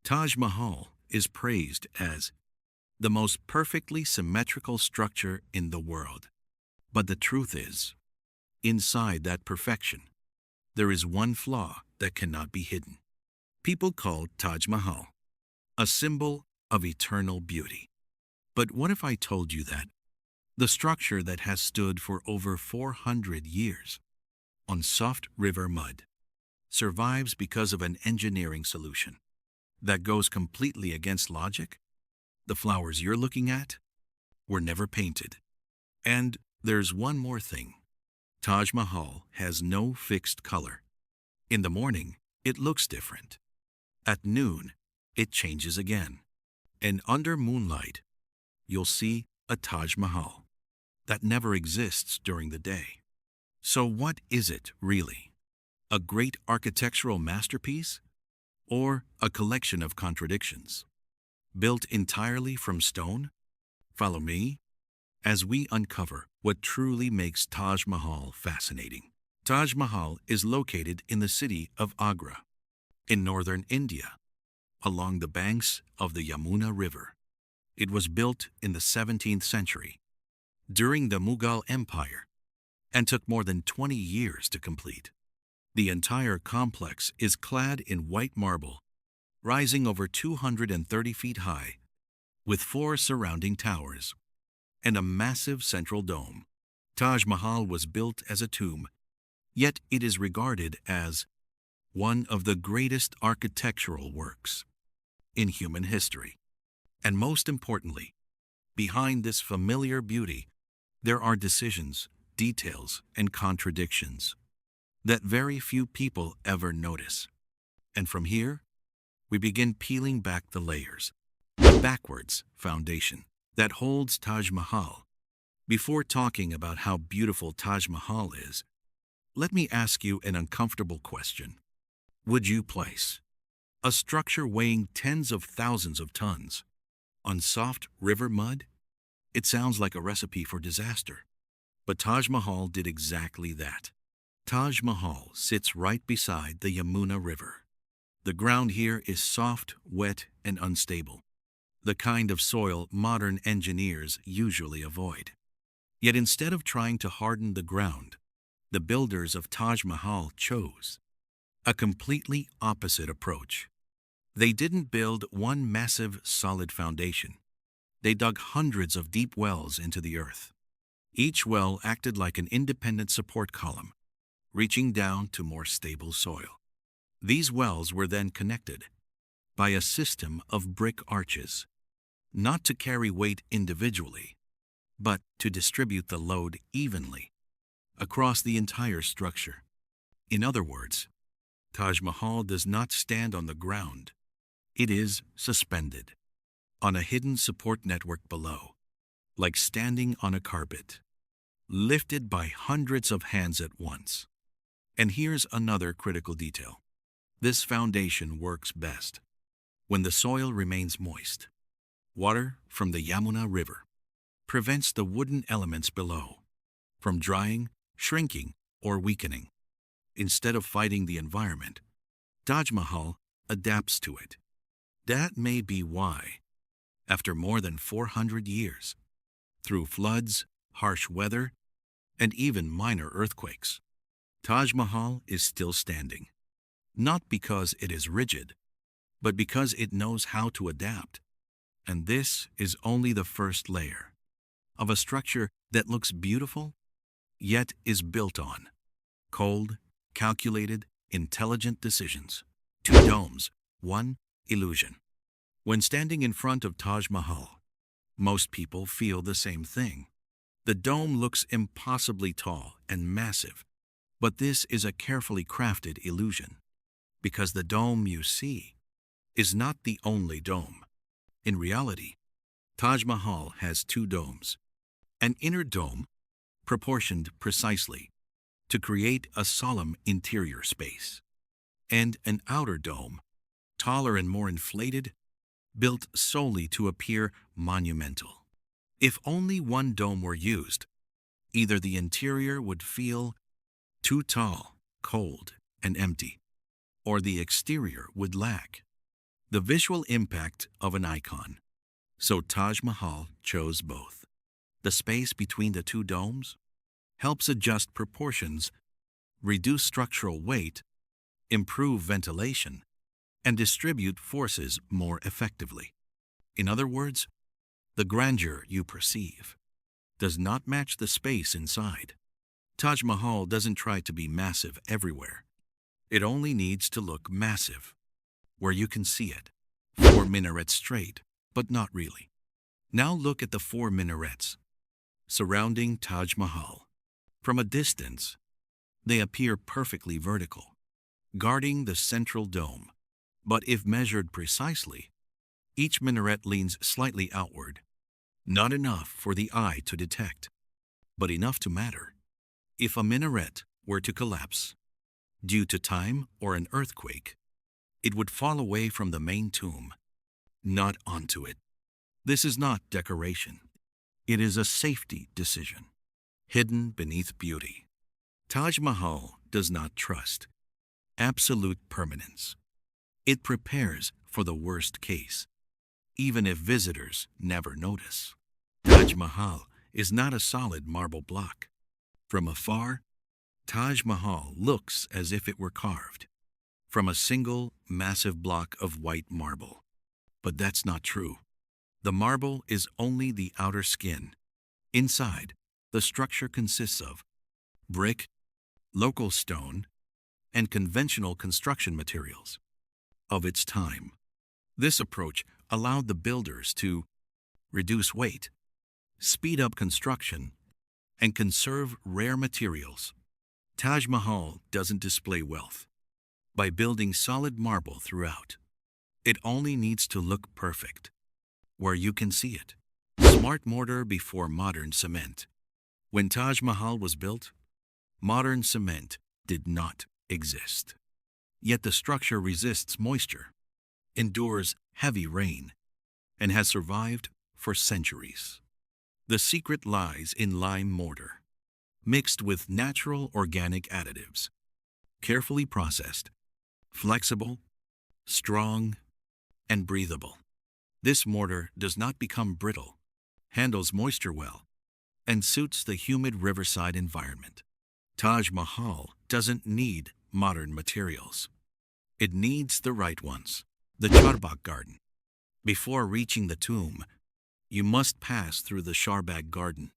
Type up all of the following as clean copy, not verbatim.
Taj Mahal is praised as the most perfectly symmetrical structure in the world. But the truth is, inside that perfection, there is one flaw that cannot be hidden. People call Taj Mahal a symbol of eternal beauty. But what if I told you that the structure that has stood for over 400 years on soft river mud survives because of an engineering solution that goes completely against logic? The flowers you're looking at were never painted. And there's one more thing. Taj Mahal has no fixed color. In the morning, it looks different. At noon, it changes again. And under moonlight, you'll see a Taj Mahal that never exists during the day. So what is it really? A great architectural masterpiece? Or a collection of contradictions? Built entirely from stone? Follow me as we uncover what truly makes Taj Mahal fascinating. Taj Mahal is located in the city of Agra, in northern India, along the banks of the Yamuna River. It was built in the 17th century, during the Mughal Empire, and took more than 20 years to complete. The entire complex is clad in white marble, rising over 230 feet high, with 4 surrounding towers and a massive central dome. Taj Mahal was built as a tomb, yet it is regarded as one of the greatest architectural works in human history. And most importantly, behind this familiar beauty, there are decisions, details, and contradictions that very few people ever notice. And from here, we begin peeling back the layers, the backwards foundation that holds Taj Mahal. Before talking about how beautiful Taj Mahal is, let me ask you an uncomfortable question. Would you place a structure weighing tens of thousands of tons on soft river mud? It sounds like a recipe for disaster. But Taj Mahal did exactly that. Taj Mahal sits right beside the Yamuna River. The ground here is soft, wet, and unstable, the kind of soil modern engineers usually avoid. Yet instead of trying to harden the ground, the builders of Taj Mahal chose a completely opposite approach. They didn't build one massive, solid foundation. They dug hundreds of deep wells into the earth. Each well acted like an independent support column, reaching down to more stable soil. These wells were then connected by a system of brick arches, not to carry weight individually, but to distribute the load evenly across the entire structure. In other words, Taj Mahal does not stand on the ground. It is suspended on a hidden support network below, like standing on a carpet, lifted by hundreds of hands at once. And here's another critical detail. This foundation works best when the soil remains moist. Water from the Yamuna River prevents the wooden elements below from drying, shrinking, or weakening. Instead of fighting the environment, Taj Mahal adapts to it. That may be why, after more than 400 years, through floods, harsh weather, and even minor earthquakes, Taj Mahal is still standing. Not because it is rigid, but because it knows how to adapt. And this is only the first layer of a structure that looks beautiful, yet is built on cold, calculated, intelligent decisions. 2 domes, 1 illusion. When standing in front of Taj Mahal, most people feel the same thing. The dome looks impossibly tall and massive, but this is a carefully crafted illusion, because the dome you see is not the only dome. In reality, Taj Mahal has 2 domes, an inner dome proportioned precisely to create a solemn interior space, and an outer dome, taller and more inflated, built solely to appear monumental. If only one dome were used, either the interior would feel too tall, cold, and empty, or the exterior would lack the visual impact of an icon. So Taj Mahal chose both. The space between the two domes helps adjust proportions, reduce structural weight, improve ventilation, and distribute forces more effectively. In other words, the grandeur you perceive does not match the space inside. Taj Mahal doesn't try to be massive everywhere. It only needs to look massive where you can see it. 4 minarets straight, but not really. Now look at the 4 minarets surrounding Taj Mahal. From a distance, they appear perfectly vertical, guarding the central dome. But if measured precisely, each minaret leans slightly outward, not enough for the eye to detect, but enough to matter. If a minaret were to collapse due to time or an earthquake, it would fall away from the main tomb, not onto it. This is not decoration. It is a safety decision, hidden beneath beauty. Taj Mahal does not trust absolute permanence. It prepares for the worst case, even if visitors never notice. Taj Mahal is not a solid marble block. From afar, Taj Mahal looks as if it were carved from a single massive block of white marble. But that's not true. The marble is only the outer skin. Inside, the structure consists of brick, local stone, and conventional construction materials of its time. This approach allowed the builders to reduce weight, speed up construction, and conserve rare materials. Taj Mahal doesn't display wealth by building solid marble throughout. It only needs to look perfect where you can see it. Smart mortar before modern cement. When Taj Mahal was built, modern cement did not exist. Yet the structure resists moisture, endures heavy rain, and has survived for centuries. The secret lies in lime mortar, mixed with natural organic additives, carefully processed, flexible, strong, and breathable. This mortar does not become brittle, handles moisture well, and suits the humid riverside environment. Taj Mahal doesn't need modern materials. It needs the right ones. The Charbagh Garden. Before reaching the tomb, you must pass through the Charbagh Garden.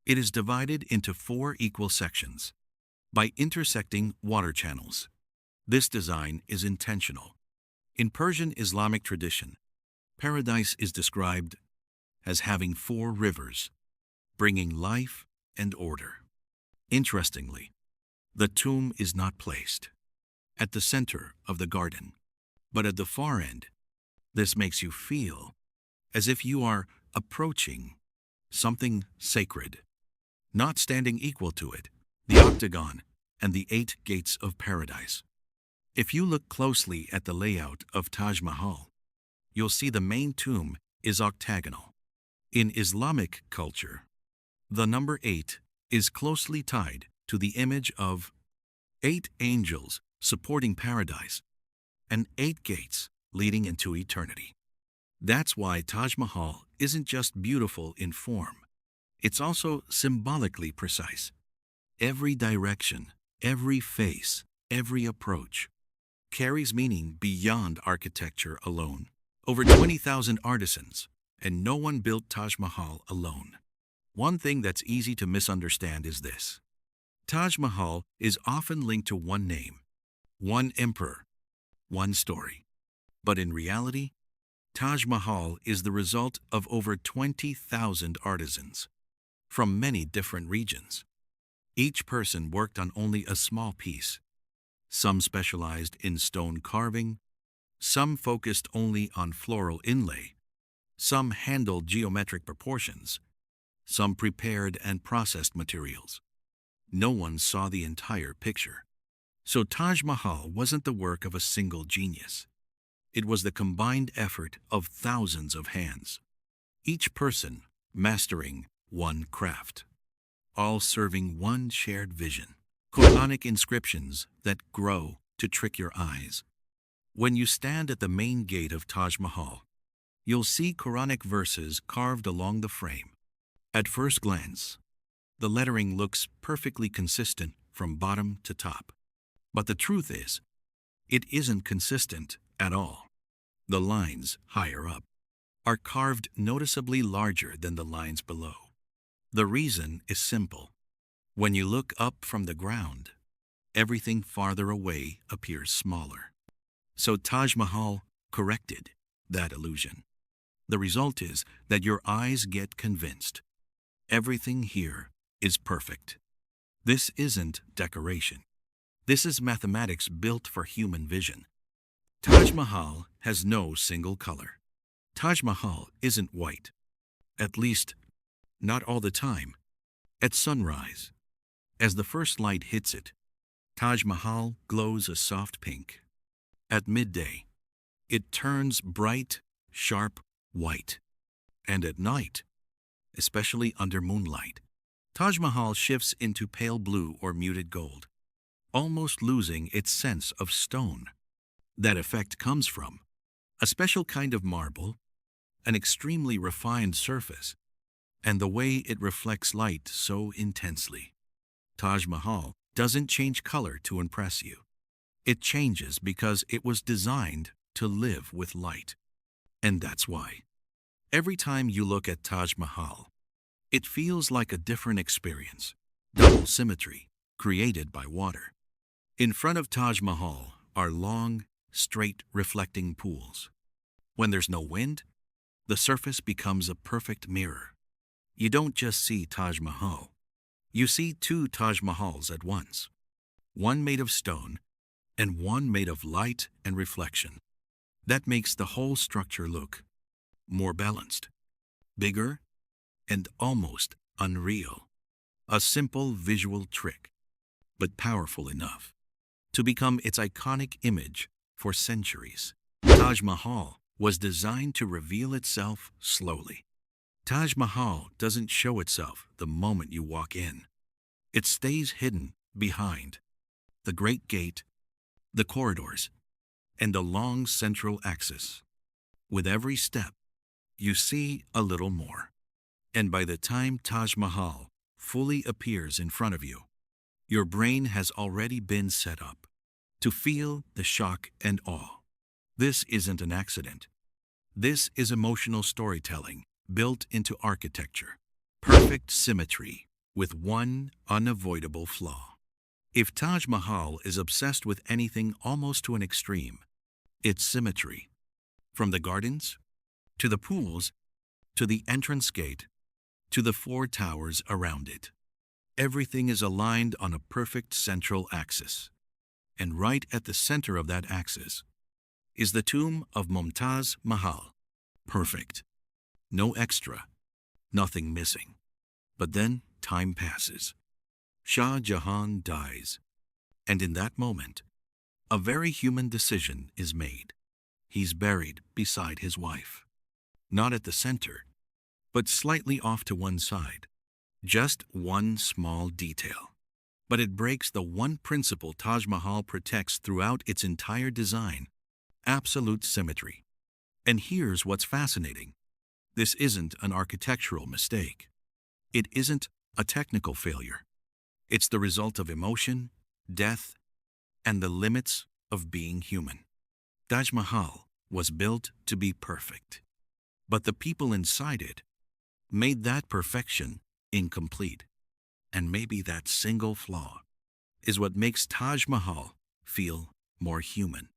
It is divided into 4 equal sections by intersecting water channels. This design is intentional. In Persian Islamic tradition, paradise is described as having 4 rivers, bringing life and order. Interestingly, the tomb is not placed at the center of the garden, but at the far end. This makes you feel as if you are approaching something sacred, not standing equal to it, the octagon and the 8 gates of paradise. If you look closely at the layout of Taj Mahal, you'll see the main tomb is octagonal. In Islamic culture, the number 8 is closely tied to the image of 8 angels supporting paradise and 8 gates leading into eternity. That's why Taj Mahal isn't just beautiful in form, it's also symbolically precise. Every direction, every face, every approach carries meaning beyond architecture alone. Over 20,000 artisans, and no one built Taj Mahal alone. One thing that's easy to misunderstand is this. Taj Mahal is often linked to one name, one emperor, one story. But in reality, Taj Mahal is the result of over 20,000 artisans from many different regions. Each person worked on only a small piece. Some specialized in stone carving, some focused only on floral inlay, some handled geometric proportions, some prepared and processed materials. No one saw the entire picture. So Taj Mahal wasn't the work of a single genius. It was the combined effort of thousands of hands, each person mastering one craft, all serving one shared vision. Quranic inscriptions that grow to trick your eyes, When you stand at the main gate of Taj Mahal, you'll see Quranic verses carved along the frame. At first glance, the lettering looks perfectly consistent from bottom to top. But the truth is, it isn't consistent at all. The lines higher up are carved noticeably larger than the lines below. The reason is simple. When you look up from the ground, everything farther away appears smaller. So Taj Mahal corrected that illusion. The result is that your eyes get convinced. Everything here is perfect. This isn't decoration. This is mathematics built for human vision. Taj Mahal has no single color. Taj Mahal isn't white. At least, not all the time. At sunrise, as the first light hits it, Taj Mahal glows a soft pink. At midday, it turns bright, sharp white. And at night, especially under moonlight, Taj Mahal shifts into pale blue or muted gold, almost losing its sense of stone. That effect comes from a special kind of marble, an extremely refined surface, and the way it reflects light so intensely. Taj Mahal doesn't change color to impress you. It changes because it was designed to live with light. And that's why, every time you look at Taj Mahal, it feels like a different experience. Double symmetry, created by water. In front of Taj Mahal are long, straight, reflecting pools. When there's no wind, the surface becomes a perfect mirror. You don't just see Taj Mahal. You see two Taj Mahals at once. One made of stone, and one made of light and reflection. That makes the whole structure look more balanced, bigger, and almost unreal. A simple visual trick, but powerful enough to become its iconic image for centuries. Taj Mahal was designed to reveal itself slowly. Taj Mahal doesn't show itself the moment you walk in. It stays hidden behind the Great Gate, the corridors, and the long central axis. With every step, you see a little more. And by the time Taj Mahal fully appears in front of you, your brain has already been set up to feel the shock and awe. This isn't an accident. This is emotional storytelling built into architecture. Perfect symmetry with one unavoidable flaw. If Taj Mahal is obsessed with anything almost to an extreme, it's symmetry. From the gardens, to the pools, to the entrance gate, to the four towers around it. Everything is aligned on a perfect central axis. And right at the center of that axis is the tomb of Mumtaz Mahal. Perfect. No extra. Nothing missing. But then time passes. Shah Jahan dies. And in that moment, a very human decision is made. He's buried beside his wife. Not at the center, but slightly off to one side. Just one small detail. But it breaks the one principle Taj Mahal protects throughout its entire design: absolute symmetry. And here's what's fascinating. This isn't an architectural mistake. It isn't a technical failure. It's the result of emotion, death, and the limits of being human. Taj Mahal was built to be perfect. But the people inside it made that perfection incomplete. And maybe that single flaw is what makes Taj Mahal feel more human,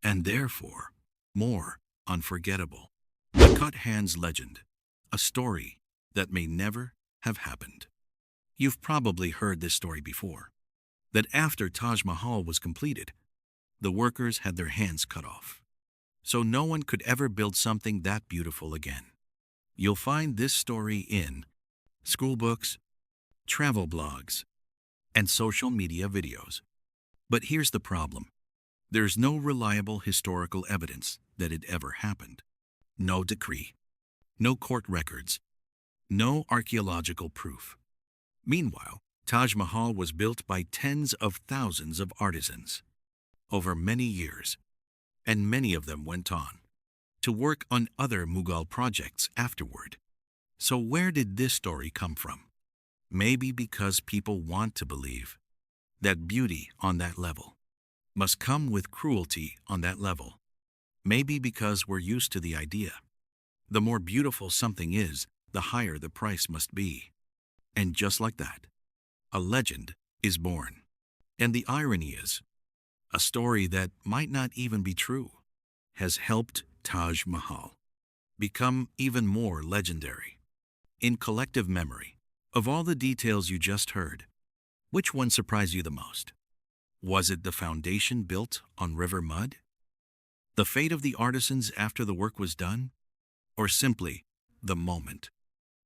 and therefore more unforgettable. The Cut Hands Legend, a story that may never have happened. You've probably heard this story before, that after Taj Mahal was completed, the workers had their hands cut off, so no one could ever build something that beautiful again. You'll find this story in school books, travel blogs, and social media videos. But here's the problem. There's no reliable historical evidence that it ever happened. No decree, no court records, no archaeological proof. Meanwhile, Taj Mahal was built by tens of thousands of artisans over many years. and many of them went on to work on other Mughal projects afterward. So where did this story come from? Maybe because people want to believe that beauty on that level must come with cruelty on that level. Maybe because we're used to the idea. The more beautiful something is, the higher the price must be. And just like that, a legend is born. And the irony is, a story that might not even be true has helped Taj Mahal become even more legendary. In collective memory, of all the details you just heard, which one surprised you the most? Was it the foundation built on river mud? The fate of the artisans after the work was done? Or simply the moment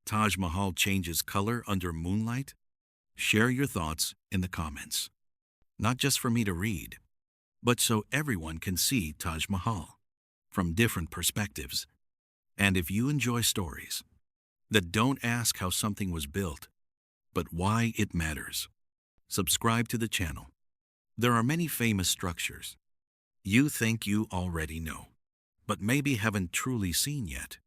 Taj Mahal changes color under moonlight? Share your thoughts in the comments. Not just for me to read, but so everyone can see Taj Mahal from different perspectives. And if you enjoy stories that don't ask how something was built, but why it matters, subscribe to the channel. There are many famous structures you think you already know, but maybe haven't truly seen yet.